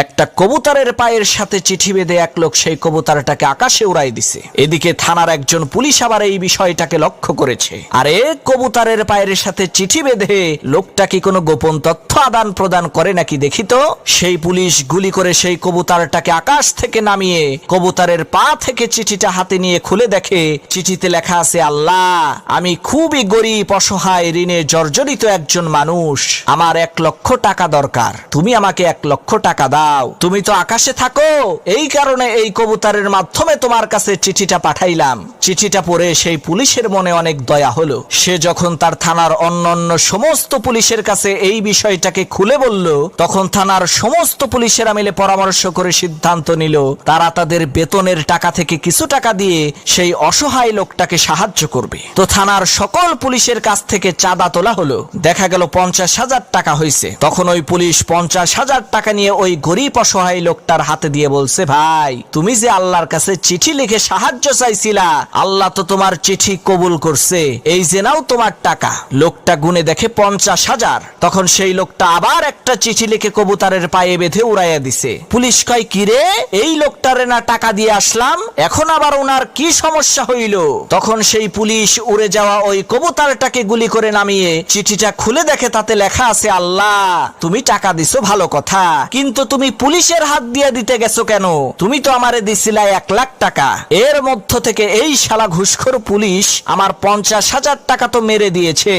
একটা কবুতরের পায়ের সাথে চিঠি বেঁধে এক লোক সেই কবুতরটাকে আকাশে উড়াই দিছে। এদিকে থানার একজন পুলিশ আবার এই বিষয়টাকে লক্ষ্য করেছে। আরে কবুতরের পায়ের সাথে চিঠি বেঁধে লোকটা কি কোনো গোপন তথ্য আদান প্রদান করে নাকি দেখি তো। সেই পুলিশ গুলি করে সেই কবুতরটাকে আকাশ থেকে নামিয়ে কবুতরের পা থেকে চিঠিটা হাতে নিয়ে খুলে দেখে চিঠিতে লেখা আছে, আল্লাহ, আমি খুবই গরিব, অসহায়, ঋণে জর্জরিত একজন মানুষ। আমার 1 লক্ষ টাকা দরকার। তুমি আমাকে 1 লক্ষ টাকা দাও। তুমি তো আকাশে থাকো, এই কারণে এই কবুতরের মাধ্যমে তোমার কাছে চিঠিটা পাঠাইলাম। চিঠিটা পড়ে সেই পুলিশের মনে অনেক দয়া হলো। সে যখন তার থানার অন্যান্য সমস্ত পুলিশের কাছে এই বিষয়টাকে খুলে বলল, তখন থানার সমস্ত পুলিশেরা মিলে পরামর্শ করে সিদ্ধান্ত নিল তারা তাদের বেতনের টাকা থেকে কিছু টাকা দিয়ে সেই অসহায় লোকটাকে সাহায্য করবে। তো থানার সকল পুলিশের কাছ থেকে চাঁদা তোলা হলো। দেখা গেল 50,000 টাকা হয়েছে। তখন ওই পুলিশ 50,000 টাকা নিয়ে ওই গরিব অসহায় লোকটার হাতে দিয়ে বলছে, ভাই, তুমি যে আল্লাহর কাছে চিঠি লিখে সাহায্য চাইছিলা, আল্লাহ তো তোমার চিঠি কবুল করছে, এই যে নাও তোমার টাকা। লোকটা গুনে দেখে 50,000। তখন সেই লোকটা আবার একটা চিঠি লিখে কবুতরের পায়ে বেঁধে উড়াইয়া দিছে। পুলিশ কয়, কিরে, এই লোকটারে না টাকা দিয়ে আসলাম, এখন আবার ওনার কি সমস্যা হইল? তখন সেই পুলিশ উড়ে যাওয়া ওই কবুতরটাকে গুলি করে নামিয়ে চিঠিটা খুলে দেখে তাতে লেখা আছে, আল্লাহ, তুমি টাকা দিছো ভালো কথা, কিন্তু তুমি পুলিশের হাত দিয়ে দিতে গেছো কেন? তুমি তো আমারে দিছিলা 1 লাখ টাকা। এর মধ্য থেকে এই শালা ঘুষখোর পুলিশ আমার 50,000 টাকা তো মেরে দিয়েছে।